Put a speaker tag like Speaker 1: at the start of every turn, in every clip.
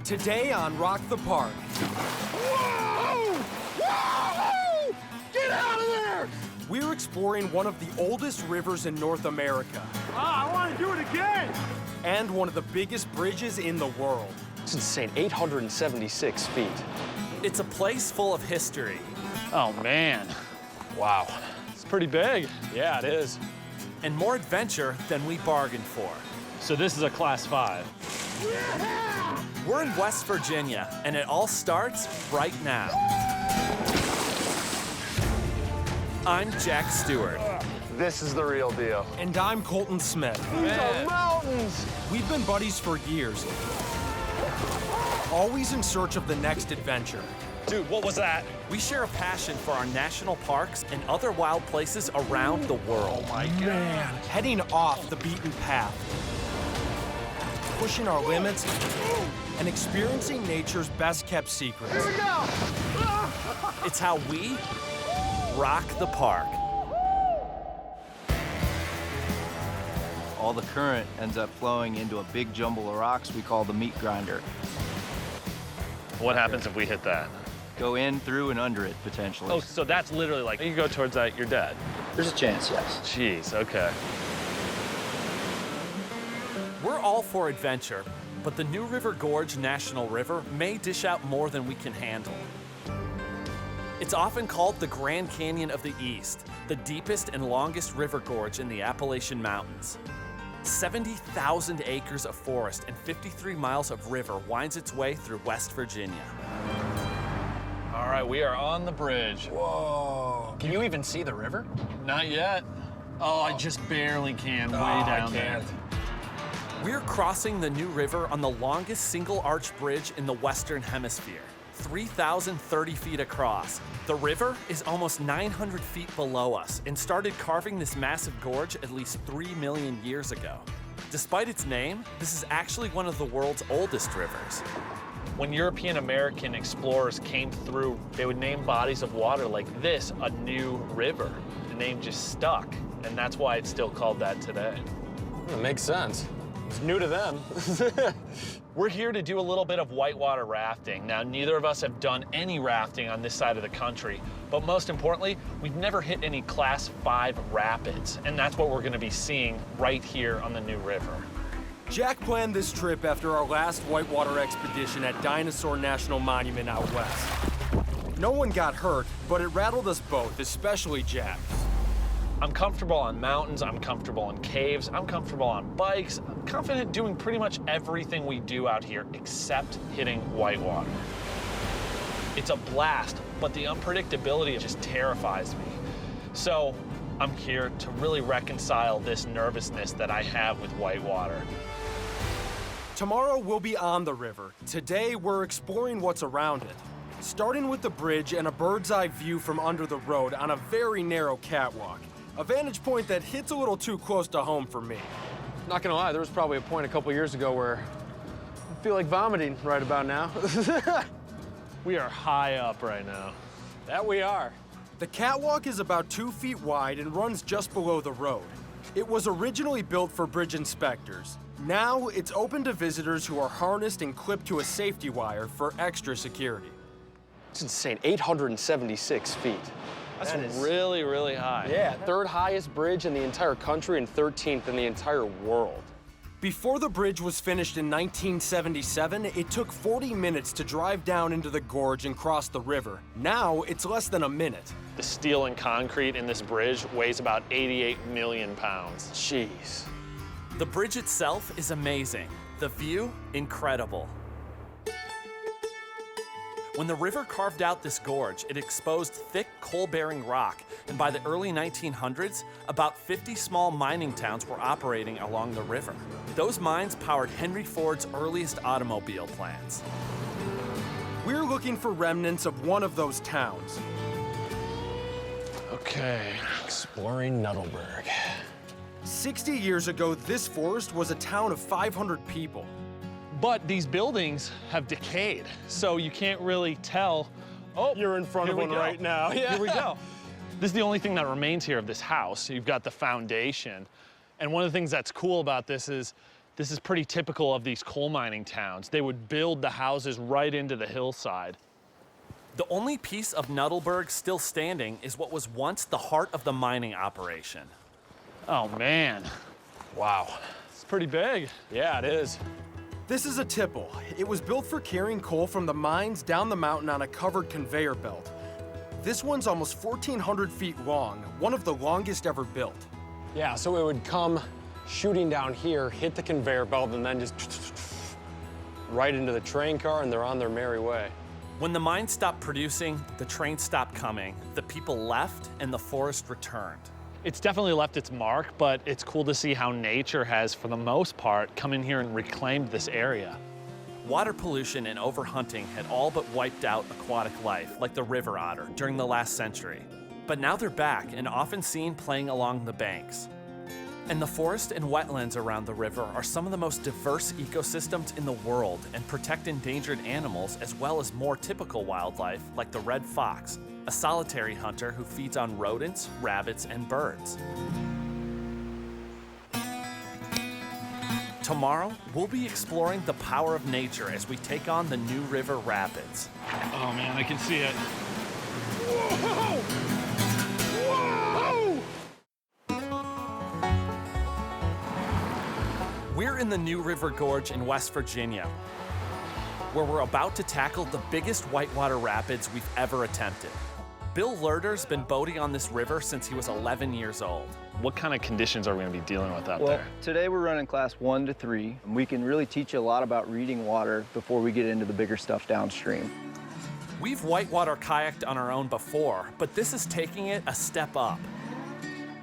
Speaker 1: Today on Rock the Park.
Speaker 2: Whoa! Whoa! Get out of there!
Speaker 1: We're exploring one of the oldest rivers in North America.
Speaker 2: I want to do it again!
Speaker 1: And one of the biggest bridges in the world.
Speaker 3: It's insane, 876 feet.
Speaker 4: It's a place full of history.
Speaker 3: Oh, man. Wow. It's pretty big.
Speaker 4: Yeah, it is. And more adventure than we bargained for.
Speaker 3: So this is a Class 5.
Speaker 2: Yeah!
Speaker 4: We're in West Virginia, and it all starts right now. I'm Jack Stewart.
Speaker 3: This is the real deal.
Speaker 1: And I'm Colton Smith.
Speaker 3: These are mountains!
Speaker 1: We've been buddies for years, always in search of the next adventure.
Speaker 4: Dude, what was that? We share a passion for our national parks and other wild places around the world.
Speaker 3: Oh my God.
Speaker 1: Heading off the beaten path, pushing our limits, and experiencing nature's best-kept secrets.
Speaker 2: Here we go!
Speaker 4: It's how we rock the park.
Speaker 5: All the current ends up flowing into a big jumble of rocks we call the meat grinder.
Speaker 3: What happens if we hit that?
Speaker 5: Go in, through, and under it, potentially.
Speaker 3: Oh, so that's literally like, you go towards that, you're dead.
Speaker 5: There's a chance, yes.
Speaker 3: Jeez, okay.
Speaker 4: We're all for adventure, but the new River Gorge National River may dish out more than we can handle. It's often called the Grand Canyon of the East, the deepest and longest river gorge in the Appalachian Mountains. 70,000 acres of forest and 53 miles of river winds its way through West Virginia.
Speaker 3: All right, we are on the bridge.
Speaker 5: Whoa. Can you even see the river?
Speaker 3: Not yet. Oh, I just barely can, way down there.
Speaker 4: We're crossing the new river on the longest single arch bridge in the Western Hemisphere, 3,030 feet across. The river is almost 900 feet below us and started carving this massive gorge at least 3 million years ago. Despite its name, this is actually one of the world's oldest rivers.
Speaker 3: When European American explorers came through, they would name bodies of water like this a new river. The name just stuck, and that's why it's still called that today.
Speaker 6: It makes sense. It's new to them.
Speaker 3: We're here to do a little bit of whitewater rafting. Now, neither of us have done any rafting on this side of the country, but most importantly, we've never hit any Class 5 rapids, and that's what we're gonna be seeing right here on the new river.
Speaker 1: Jack planned this trip after our last whitewater expedition at Dinosaur National Monument out west. No one got hurt, but it rattled us both, especially Jack.
Speaker 3: I'm comfortable on mountains, I'm comfortable in caves, I'm comfortable on bikes. I'm confident doing pretty much everything we do out here except hitting whitewater. It's a blast, but the unpredictability just terrifies me. So I'm here to really reconcile this nervousness that I have with whitewater.
Speaker 1: Tomorrow we'll be on the river. Today we're exploring what's around it, starting with the bridge and a bird's eye view from under the road on a very narrow catwalk. A vantage point that hits a little too close to home for me.
Speaker 6: Not gonna lie, there was probably a point a couple years ago where I feel like vomiting right about now.
Speaker 3: We are high up right now.
Speaker 6: That we are.
Speaker 1: The catwalk is about 2 feet wide and runs just below the road. It was originally built for bridge inspectors. Now it's open to visitors who are harnessed and clipped to a safety wire for extra security.
Speaker 3: It's insane, 876 feet. That's really, really high.
Speaker 6: Yeah, third highest bridge in the entire country and 13th in the entire world.
Speaker 1: Before the bridge was finished in 1977, it took 40 minutes to drive down into the gorge and cross the river. Now it's less than a minute.
Speaker 3: The steel and concrete in this bridge weighs about 88 million pounds. Jeez.
Speaker 4: The bridge itself is amazing. The view, incredible. When the river carved out this gorge, it exposed thick coal-bearing rock, and by the early 1900s, about 50 small mining towns were operating along the river. Those mines powered Henry Ford's earliest automobile plants.
Speaker 1: We're looking for remnants of one of those towns.
Speaker 6: Okay, exploring Nuttallburg.
Speaker 1: 60 years ago, this forest was a town of 500 people.
Speaker 3: But these buildings have decayed, so you can't really tell. Oh,
Speaker 6: You're in front of one right now. Yeah.
Speaker 3: Here we go. This is the only thing that remains here of this house. You've got the foundation. And one of the things that's cool about this is This is pretty typical of these coal mining towns. They would build the houses right into the hillside.
Speaker 4: The only piece of Nuttallburg still standing is what was once the heart of the mining operation.
Speaker 3: Oh man, wow. It's pretty big. Yeah, it is.
Speaker 1: This is a tipple. It was built for carrying coal from the mines down the mountain on a covered conveyor belt. This one's almost 1,400 feet long, one of the longest ever built.
Speaker 6: Yeah, so it would come shooting down here, hit the conveyor belt, and then just right into the train car, and they're on their merry way.
Speaker 4: When the mine stopped producing, the train stopped coming, the people left, and the forest returned.
Speaker 3: It's definitely left its mark, but it's cool to see how nature has, for the most part, come in here and reclaimed this area.
Speaker 4: Water pollution and overhunting had all but wiped out aquatic life, like the river otter, during the last century. But now they're back and often seen playing along the banks. And the forest and wetlands around the river are some of the most diverse ecosystems in the world and protect endangered animals as well as more typical wildlife like the red fox, a solitary hunter who feeds on rodents, rabbits, and birds. Tomorrow, we'll be exploring the power of nature as we take on the New River Rapids.
Speaker 3: Oh man, I can see it.
Speaker 2: Whoa! Whoa!
Speaker 4: We're in the New River Gorge in West Virginia, where we're about to tackle the biggest whitewater rapids we've ever attempted. Bill Lerder's been boating on this river since he was 11 years old.
Speaker 3: What kind of conditions are we gonna be dealing with out
Speaker 5: Well,
Speaker 3: there?
Speaker 5: today we're running class 1 to 3. And we can really teach you a lot about reading water before we get into the bigger stuff downstream.
Speaker 4: We've whitewater kayaked on our own before, but this is taking it a step up.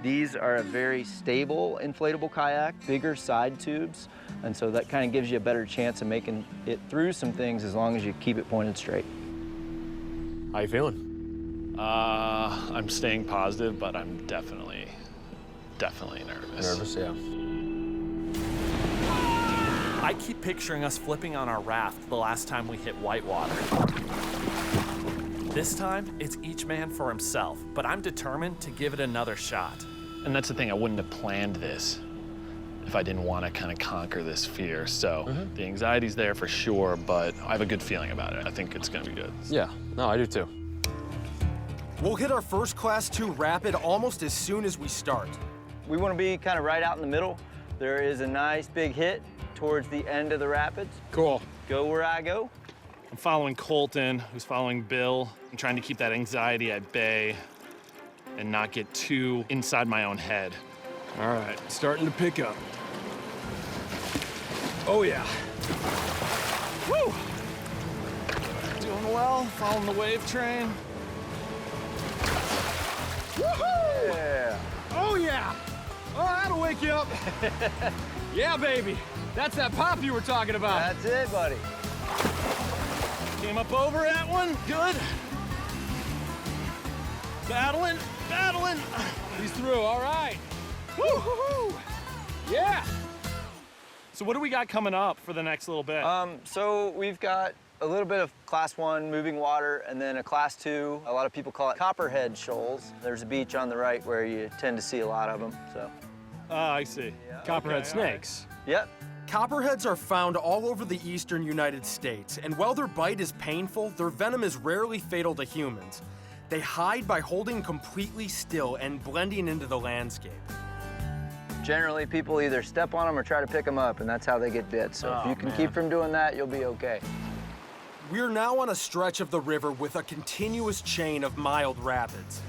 Speaker 5: These are a very stable inflatable kayak, bigger side tubes, and so that kind of gives you a better chance of making it through some things as long as you keep it pointed straight.
Speaker 6: How you feeling?
Speaker 3: I'm staying positive, but I'm definitely nervous.
Speaker 6: Nervous, yeah.
Speaker 4: I keep picturing us flipping on our raft the last time we hit whitewater. This time, it's each man for himself, but I'm determined to give it another shot.
Speaker 3: And that's the thing, I wouldn't have planned this if I didn't want to kind of conquer this fear. So the anxiety's there for sure, but I have a good feeling about it. I think it's gonna be good.
Speaker 6: Yeah, no, I do too.
Speaker 1: We'll hit our first Class 2 rapid almost as soon as we start.
Speaker 5: We want to be kind of right out in the middle. There is a nice big hit towards the end of the rapids.
Speaker 6: Cool.
Speaker 5: Go where I go.
Speaker 3: I'm following Colton, who's following Bill. I'm trying to keep that anxiety at bay and not get too inside my own head.
Speaker 6: All right, starting to pick up. Oh, yeah.
Speaker 3: Woo! Doing well, following the wave train.
Speaker 2: Woohoo!
Speaker 5: Yeah.
Speaker 2: Oh, yeah! Oh, that'll wake you up. Yeah, baby. That's that pop you were talking about.
Speaker 5: That's it, buddy.
Speaker 3: Came up over that one, good. Battling.
Speaker 2: He's through, all right. Woo-hoo-hoo! Yeah!
Speaker 3: So what do we got coming up for the next little bit?
Speaker 5: So we've got a little bit of Class 1 moving water, and then a Class 2. A lot of people call it copperhead shoals. There's a beach on the right where you tend to see a lot of them. So.
Speaker 3: I see.
Speaker 6: Copperhead snakes.
Speaker 5: Yep.
Speaker 1: Copperheads are found all over the eastern United States, and while their bite is painful, their venom is rarely fatal to humans. They hide by holding completely still and blending into the landscape.
Speaker 5: Generally, people either step on them or try to pick them up, and that's how they get bit. So if you can keep from doing that, you'll be okay.
Speaker 1: We're now on a stretch of the river with a continuous chain of mild rapids.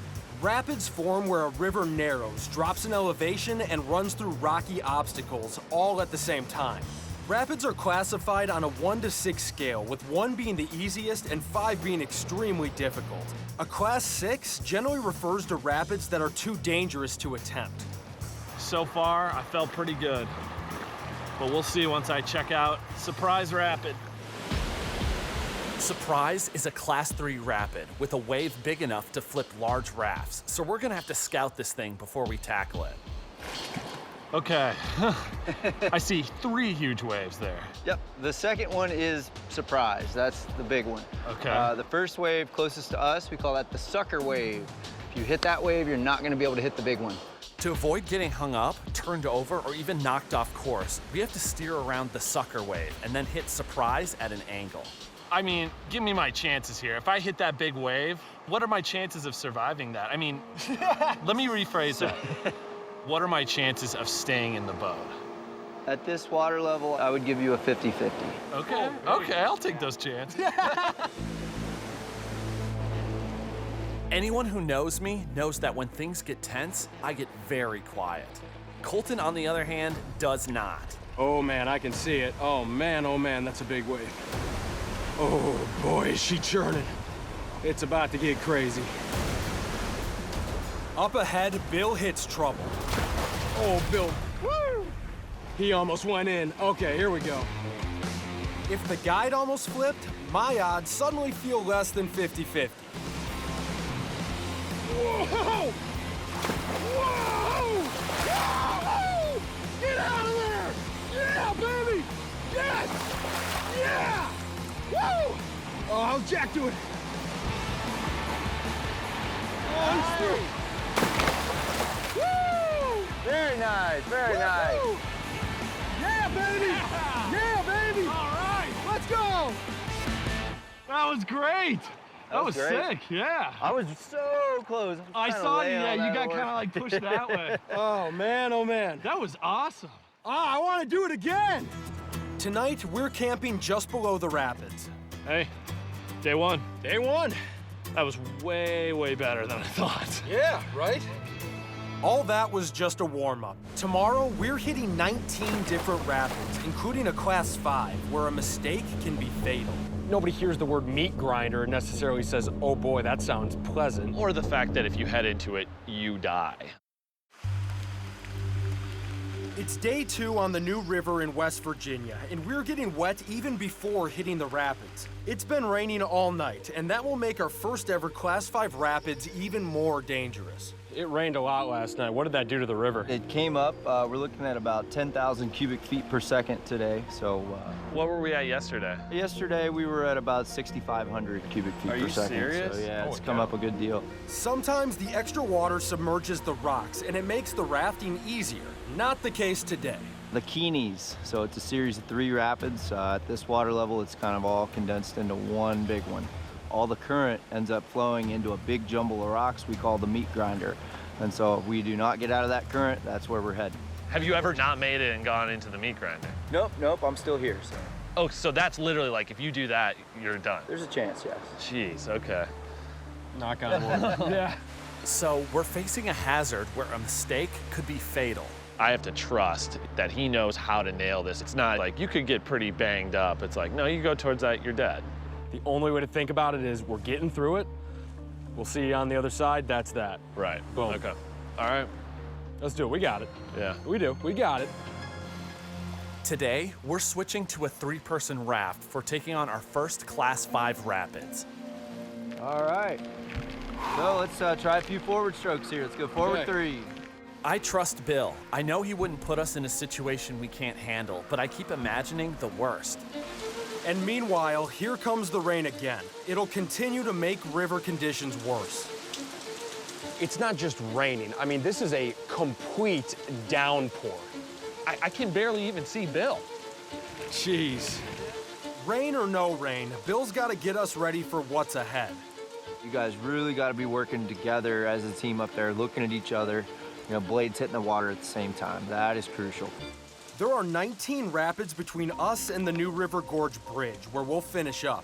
Speaker 1: Rapids form where a river narrows, drops in elevation, and runs through rocky obstacles all at the same time. Rapids are classified on a 1 to 6 scale, with 1 being the easiest and 5 being extremely difficult. A Class 6 generally refers to rapids that are too dangerous to attempt.
Speaker 3: So far, I felt pretty good. But we'll see once I check out Surprise Rapid.
Speaker 4: Surprise is a Class 3 rapid with a wave big enough to flip large rafts, so we're gonna have to scout this thing before we tackle it.
Speaker 3: Okay, I see 3 huge waves there.
Speaker 5: Yep. The second one is Surprise. That's the big one.
Speaker 3: Okay.
Speaker 5: The first wave closest to us, we call that the sucker wave. If you hit that wave, you're not going to be able to hit the big one.
Speaker 4: To avoid getting hung up, turned over, or even knocked off course, we have to steer around the sucker wave and then hit surprise at an angle.
Speaker 3: I mean, give me my chances here. If I hit that big wave, what are my chances of surviving that? I mean, let me rephrase that. What are my chances of staying in the boat?
Speaker 5: At this water level, I would give you a 50-50.
Speaker 3: Okay, okay, I'll take those chances.
Speaker 4: Anyone who knows me knows that when things get tense, I get very quiet. Colton, on the other hand, does not.
Speaker 6: Oh man, I can see it. Oh man, that's a big wave. Oh boy, is she churning. It's about to get crazy.
Speaker 1: Up ahead, Bill hits trouble.
Speaker 6: Oh, Bill. Woo! He almost went in. Okay, here we go.
Speaker 1: If the guide almost flipped, my odds suddenly feel less than 50-50.
Speaker 6: Whoa! Whoa! Whoa! Get out of there! Yeah, baby! Yes! Yeah! Woo! Oh, how's Jack doing? Oh, he's through. Woo!
Speaker 5: Very nice, very nice.
Speaker 6: Yeah, baby! Yeah, baby!
Speaker 2: All right.
Speaker 6: Let's go!
Speaker 2: That was great. That was
Speaker 5: great.
Speaker 2: sick, yeah.
Speaker 5: I was so close.
Speaker 2: I saw you, yeah, you got kind of like pushed that way.
Speaker 6: Oh, man, oh, man.
Speaker 2: That was awesome.
Speaker 6: Ah, I want to do it again!
Speaker 1: Tonight, we're camping just below the rapids.
Speaker 2: Hey, day one.
Speaker 6: Day one.
Speaker 2: That was way, way better than I thought.
Speaker 6: Yeah, right?
Speaker 1: All that was just a warm-up. Tomorrow, we're hitting 19 different rapids, including a Class 5, where a mistake can be fatal.
Speaker 6: Nobody hears the word meat grinder and necessarily says, oh boy, that sounds pleasant.
Speaker 3: Or the fact that if you head into it, you die.
Speaker 1: It's day 2 on the New River in West Virginia, and we're getting wet even before hitting the rapids. It's been raining all night, and that will make our first ever Class 5 rapids even more dangerous.
Speaker 6: It rained a lot last night. What did that do to the river?
Speaker 5: It came up. We're looking at about 10,000 cubic feet per second today. So
Speaker 3: What were we at yesterday?
Speaker 5: yesterday we were at about 6,500 cubic feet
Speaker 3: Are
Speaker 5: per
Speaker 3: you
Speaker 5: second.
Speaker 3: serious?
Speaker 5: So yeah, it's
Speaker 3: Holy
Speaker 5: come
Speaker 3: cow.
Speaker 5: up a good deal.
Speaker 1: Sometimes the extra water submerges the rocks, and it makes the rafting easier. Not the case today.
Speaker 5: The Keeneys. So it's a series of 3 rapids. At this water level, it's kind of all condensed into one big one. All the current ends up flowing into a big jumble of rocks we call the meat grinder. And so if we do not get out of that current, that's where we're heading.
Speaker 3: Have you ever not made it and gone into the meat grinder?
Speaker 5: Nope, I'm still here. So
Speaker 3: Oh, so that's literally like, if you do that, you're done.
Speaker 5: there's a chance, yes.
Speaker 3: Jeez, okay.
Speaker 6: Knock on wood. Yeah.
Speaker 4: So we're facing a hazard where a mistake could be fatal.
Speaker 3: I have to trust that he knows how to nail this. It's not like you could get pretty banged up. It's like, no, you go towards that, you're dead.
Speaker 6: The only way to think about it is we're getting through it. We'll see you on the other side. That's that.
Speaker 3: Right.
Speaker 6: Boom.
Speaker 3: Okay. All right.
Speaker 6: Let's do it. We got it.
Speaker 3: Yeah.
Speaker 6: We do. We got it.
Speaker 4: Today, we're switching to a 3-person raft for taking on our first Class 5 rapids.
Speaker 5: All right. So let's try a few forward strokes here. Let's go forward
Speaker 6: Okay.
Speaker 5: 3.
Speaker 4: I trust Bill. I know he wouldn't put us in a situation we can't handle, but I keep imagining the worst.
Speaker 1: And meanwhile, here comes the rain again. It'll continue to make river conditions worse.
Speaker 6: It's not just raining. I mean, this is a complete downpour.
Speaker 3: I can barely even see Bill.
Speaker 6: Jeez.
Speaker 1: Rain or no rain, Bill's got to get us ready for what's ahead.
Speaker 5: You guys really got to be working together as a team up there, looking at each other, you know, blades hitting the water at the same time. That is crucial.
Speaker 1: There are 19 rapids between us and the New River Gorge Bridge, where we'll finish up.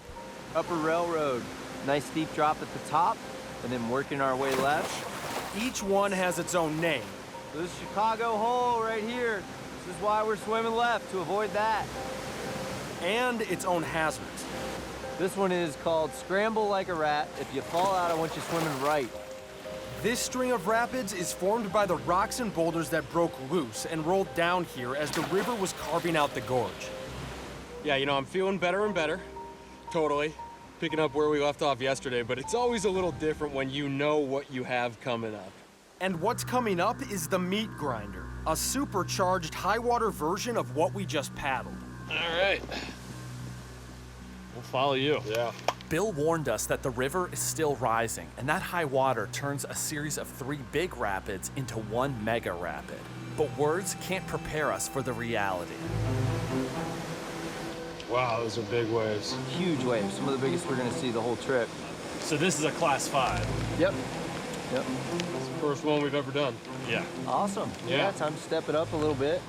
Speaker 5: Upper Railroad, nice steep drop at the top, and then working our way left.
Speaker 1: Each one has its own name.
Speaker 5: So this Chicago hole right here. This is why we're swimming left, to avoid that.
Speaker 1: And its own hazards.
Speaker 5: This one is called Scramble Like a Rat. If you fall out, I want you swimming right.
Speaker 1: This string of rapids is formed by the rocks and boulders that broke loose and rolled down here as the river was carving out the gorge.
Speaker 6: Yeah, you know, I'm feeling better and better. Totally. Picking up where we left off yesterday, but it's always a little different when you know what you have coming up.
Speaker 1: And what's coming up is the meat grinder, a supercharged high-water version of what we just paddled.
Speaker 3: All right. We'll follow you.
Speaker 6: Yeah.
Speaker 4: Bill warned us that the river is still rising, and that high water turns a series of 3 big rapids into 1 mega rapid. But words can't prepare us for the reality.
Speaker 2: Wow, those are big waves.
Speaker 5: Huge waves, some of the biggest we're gonna see the whole trip.
Speaker 3: So this is a class 5.
Speaker 5: Yep. Yep.
Speaker 2: It's the first one we've ever done.
Speaker 3: Yeah.
Speaker 5: Awesome. Yeah, time to step it up a little bit.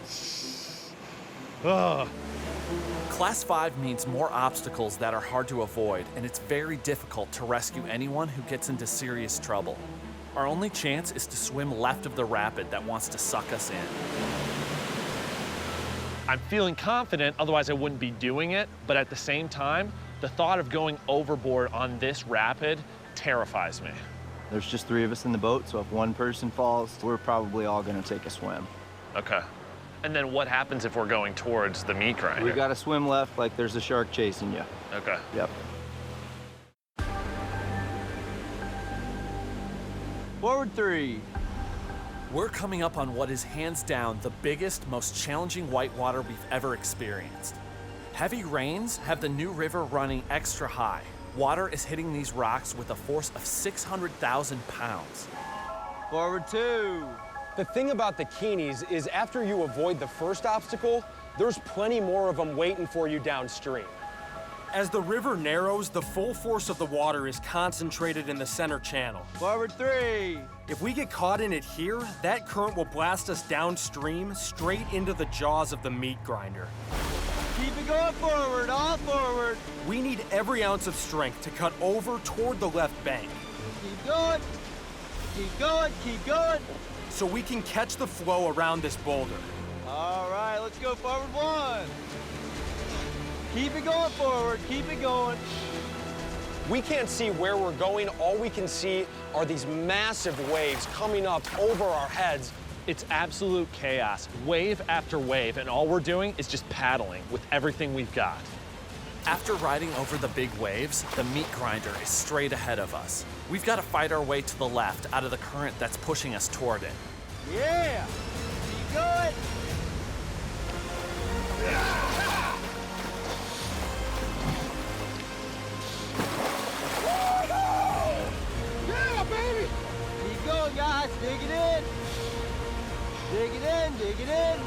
Speaker 4: Class 5 means more obstacles that are hard to avoid, and it's very difficult to rescue anyone who gets into serious trouble. Our only chance is to swim left of the rapid that wants to suck us in.
Speaker 3: I'm feeling confident, otherwise I wouldn't be doing it, but at the same time, the thought of going overboard on this rapid terrifies me.
Speaker 5: There's just 3 of us in the boat, so if one person falls, we're probably all gonna take a swim.
Speaker 3: Okay. And then what happens if we're going towards the meat grinder?
Speaker 5: We gotta swim left like there's a shark chasing you.
Speaker 3: Okay.
Speaker 5: Yep. Forward 3.
Speaker 4: We're coming up on what is hands down the biggest, most challenging whitewater we've ever experienced. Heavy rains have the New River running extra high. Water is hitting these rocks with a force of 600,000 pounds.
Speaker 5: Forward 2.
Speaker 1: The thing about the Keenies is after you avoid the first obstacle, there's plenty more of them waiting for you downstream. As the river narrows, the full force of the water is concentrated in the center channel.
Speaker 5: Forward 3.
Speaker 1: If we get caught in it here, that current will blast us downstream straight into the jaws of the meat grinder.
Speaker 5: Keep it going forward, all forward.
Speaker 1: We need every ounce of strength to cut over toward the left bank
Speaker 5: Keep going. Keep going, keep going.
Speaker 1: so we can catch the flow around this boulder.
Speaker 5: All right, let's go forward 1. Keep it going forward, keep it going.
Speaker 1: We can't see where we're going. All we can see are these massive waves coming up over our heads.
Speaker 3: It's absolute chaos, wave after wave, and all we're doing is just paddling with everything we've got.
Speaker 4: After riding over the big waves, the meat grinder is straight ahead of us. We've got to fight our way to the left out of the current that's pushing us toward it.
Speaker 5: Yeah, keep going.
Speaker 6: Yeah, baby!
Speaker 5: Keep going, guys, dig it in. Dig it in, dig it in.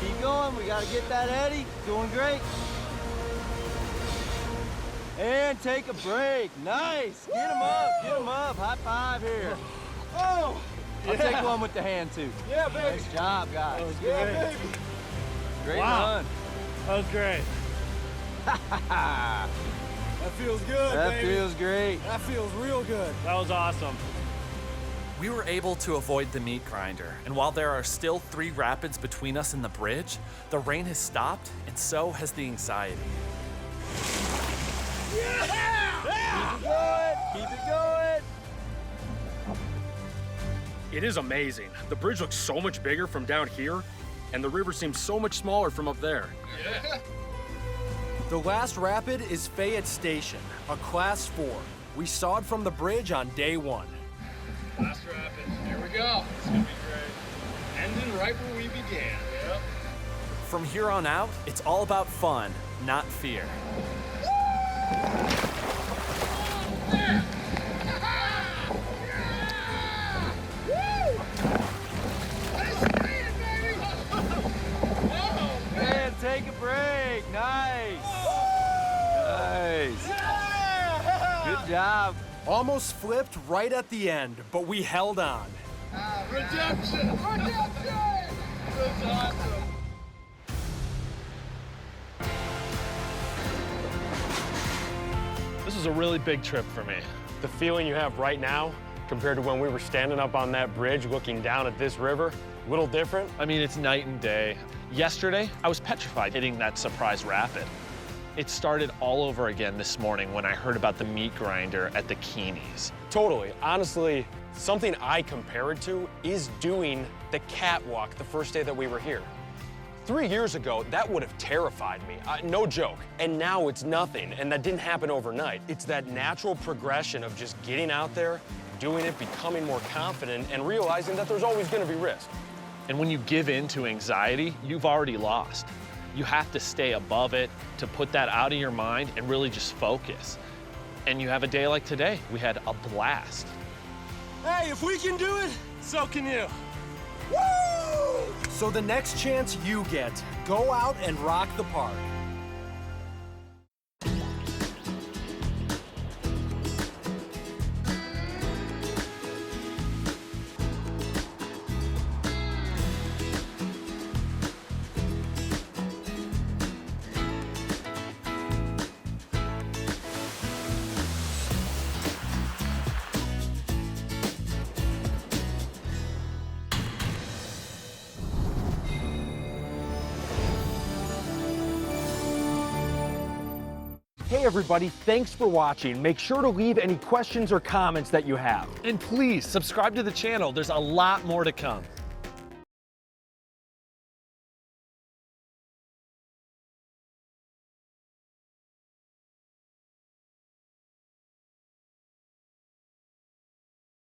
Speaker 5: Keep going, we gotta get that eddy. Doing great. And take a break, nice. Get him up, high five here.
Speaker 6: Oh!
Speaker 5: I'll take one with the hand too.
Speaker 6: Yeah, baby!
Speaker 5: Nice job, guys.
Speaker 6: Yeah, baby!
Speaker 5: Great run.
Speaker 3: That was great.
Speaker 6: That feels good,
Speaker 5: That
Speaker 6: baby.
Speaker 5: feels great.
Speaker 6: That feels real good.
Speaker 3: That was awesome.
Speaker 4: We were able to avoid the meat grinder, and while there are still 3 rapids between us and the bridge, the rain has stopped, and so has the anxiety.
Speaker 5: Keep it going, keep it going.
Speaker 1: It is amazing. The bridge looks so much bigger from down here, and the river seems so much smaller from up there.
Speaker 6: Yeah.
Speaker 1: The last rapid is Fayette Station, a class 4. We saw it from the bridge on day 1.
Speaker 6: Last rapid. Here we go. It's gonna be great. Ending right where we began. Yep.
Speaker 4: From here on out, it's all about fun, not fear.
Speaker 5: And take a break, nice. Nice. Good job.
Speaker 1: Almost flipped right at the end, but we held on.
Speaker 6: Redemption! Redemption! That's awesome.
Speaker 3: This is a really big trip for me.
Speaker 1: The feeling you have right now, compared to when we were standing up on that bridge looking down at this river, a little different.
Speaker 3: I mean, it's night and day. Yesterday, I was petrified hitting that surprise rapid. It started all over again this morning when I heard about the meat grinder at the Keenies.
Speaker 1: Totally. Honestly, something I compare it to is doing the catwalk the first day that we were here. 3 years ago, that would have terrified me, no joke. And now it's nothing, and that didn't happen overnight. It's that natural progression of just getting out there, doing it, becoming more confident, and realizing that there's always gonna be risk.
Speaker 3: And when you give in to anxiety, you've already lost. You have to stay above it to put that out of your mind and really just focus. And you have a day like today. We had a blast.
Speaker 2: Hey, if we can do it, so can you.
Speaker 1: Woo! So the next chance you get, go out and rock the park.
Speaker 2: Hey everybody, thanks for watching. Make sure to leave any questions or comments that you have.
Speaker 3: And please subscribe to the channel. There's a lot more to come.